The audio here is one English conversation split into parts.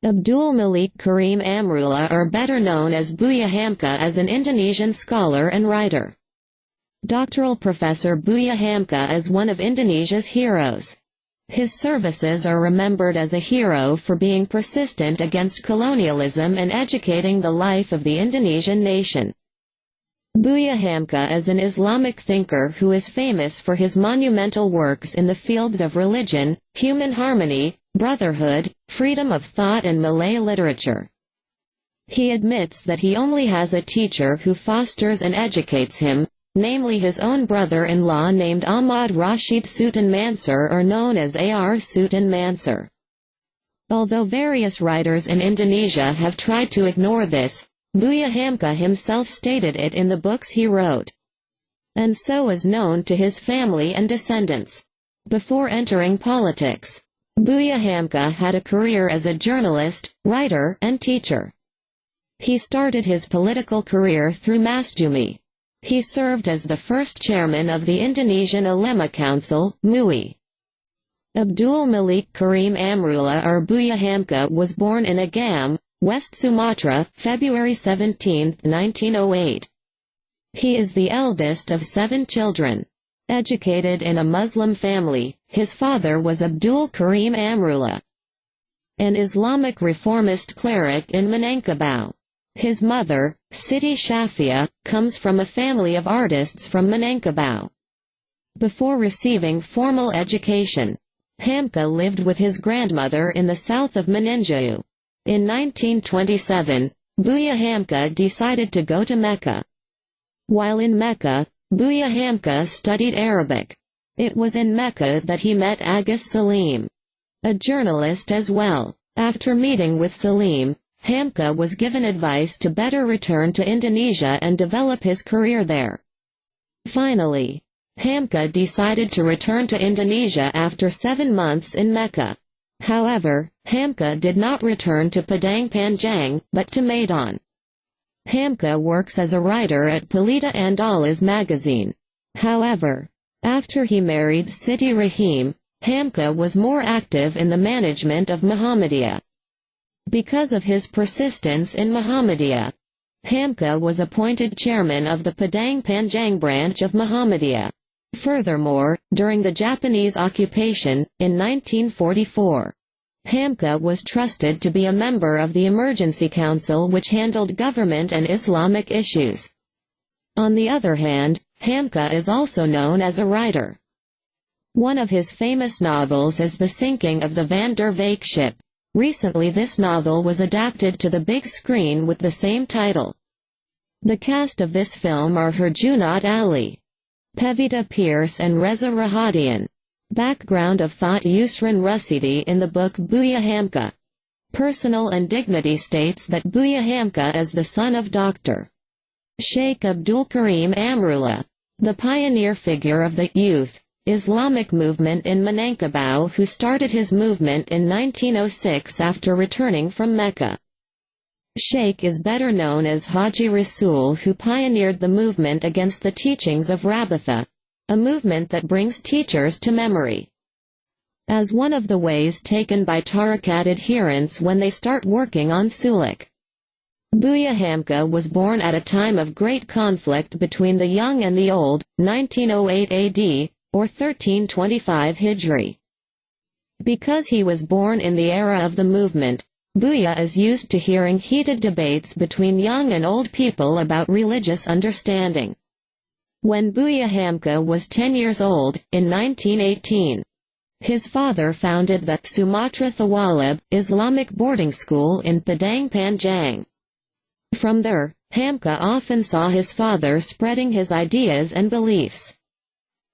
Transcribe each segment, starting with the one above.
Abdul Malik Karim Amrullah, or better known as Buya Hamka, is an Indonesian scholar and writer. Doctoral Professor Buya Hamka is one of Indonesia's heroes. His services are remembered as a hero for being persistent against colonialism and educating the life of the Indonesian nation. Buya Hamka is an Islamic thinker who is famous for his monumental works in the fields of religion, human harmony, brotherhood, freedom of thought and Malay literature. He admits that he only has a teacher who fosters and educates him, namely his own brother-in-law named Ahmad Rasyid Sutan Mansur, or known as A.R. Sutan Mansur. Although various writers in Indonesia have tried to ignore this, Buya Hamka himself stated it in the books he wrote, and so is known to his family and descendants. Before entering politics, Buya Hamka had a career as a journalist, writer, and teacher. He started his political career through Masjumi. He served as the first chairman of the Indonesian Ulema Council, MUI. Abdul Malik Karim Amrullah, or Buya Hamka, was born in Agam, West Sumatra, February 17, 1908. He is the eldest of 7 children. Educated in a Muslim family, his father was Abdul Karim Amrullah, an Islamic reformist cleric in Minangkabau. His mother, Siti Shafia, comes from a family of artists from Minangkabau. Before receiving formal education, Hamka lived with his grandmother in the south of Meninjau. In 1927, Buya Hamka decided to go to Mecca. While in Mecca, Buya Hamka studied Arabic. It was in Mecca that he met Agus Salim, a journalist as well. After meeting with Salim, Hamka was given advice to better return to Indonesia and develop his career there. Finally, Hamka decided to return to Indonesia after 7 months in Mecca. However, Hamka did not return to Padang Panjang, but to Medan. Hamka works as a writer at Pelita Andalas magazine. However, after he married Siti Rahim, Hamka was more active in the management of Muhammadiyah. Because of his persistence in Muhammadiyah, Hamka was appointed chairman of the Padang Panjang branch of Muhammadiyah. Furthermore, during the Japanese occupation, in 1944, Hamka was trusted to be a member of the Emergency Council, which handled government and Islamic issues. On the other hand, Hamka is also known as a writer. One of his famous novels is The Sinking of the Van der Weyck ship. Recently this novel was adapted to the big screen with the same title. The cast of this film are Herjunot Ali, Pevita Pierce and Reza Rahadian. Background of thought: Yusran Rusidi in the book Buya Hamka. Personal and Dignity states that Buya Hamka is the son of Dr. Sheikh Abdul Karim Amrullah, the pioneer figure of the youth Islamic movement in Minangkabau, who started his movement in 1906 after returning from Mecca. Sheikh is better known as Haji Rasul, who pioneered the movement against the teachings of Rabatha, a movement that brings teachers to memory, as one of the ways taken by Tariqat adherents when they start working on Suluk. Buya Hamka was born at a time of great conflict between the young and the old, 1908 AD, or 1325 Hijri. Because he was born in the era of the movement, Buya is used to hearing heated debates between young and old people about religious understanding. When Buya Hamka was 10 years old, in 1918, his father founded the Sumatra Thawalib Islamic boarding school in Padang Panjang. From there, Hamka often saw his father spreading his ideas and beliefs.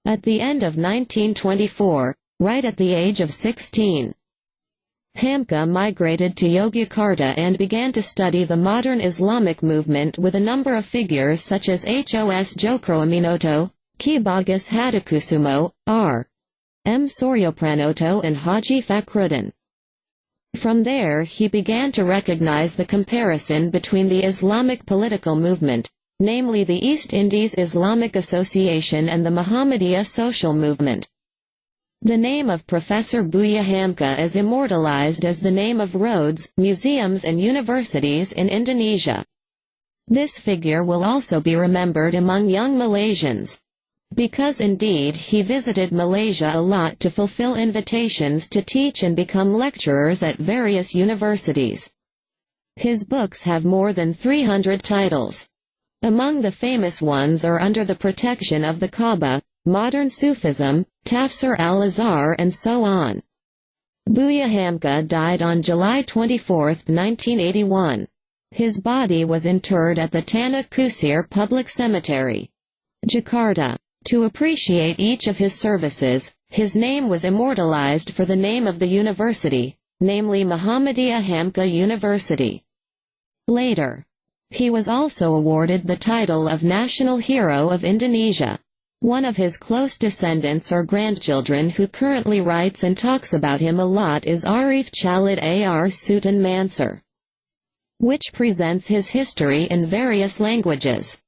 At the end of 1924, right at the age of 16, Hamka migrated to Yogyakarta and began to study the modern Islamic movement with a number of figures such as Hos Jokroaminoto, Ki Bagus Hadakusumo, R. M. Suryopranoto and Haji Fakhruddin. From there he began to recognize the comparison between the Islamic political movement, namely the East Indies Islamic Association, and the Muhammadiyah social movement. The name of Professor Buya Hamka is immortalized as the name of roads, museums and universities in Indonesia. This figure will also be remembered among young Malaysians, because indeed he visited Malaysia a lot to fulfill invitations to teach and become lecturers at various universities. His books have more than 300 titles. Among the famous ones are Under the Protection of the Kaaba, Modern Sufism, Tafsir al-Azhar and so on. Buya Hamka died on July 24, 1981. His body was interred at the Tanah Kusir Public Cemetery, Jakarta. To appreciate each of his services, his name was immortalized for the name of the university, namely Muhammadiyah Hamka University. Later, he was also awarded the title of National Hero of Indonesia. One of his close descendants or grandchildren who currently writes and talks about him a lot is Arif Khalid Ar Sutan Mansur, which presents his history in various languages.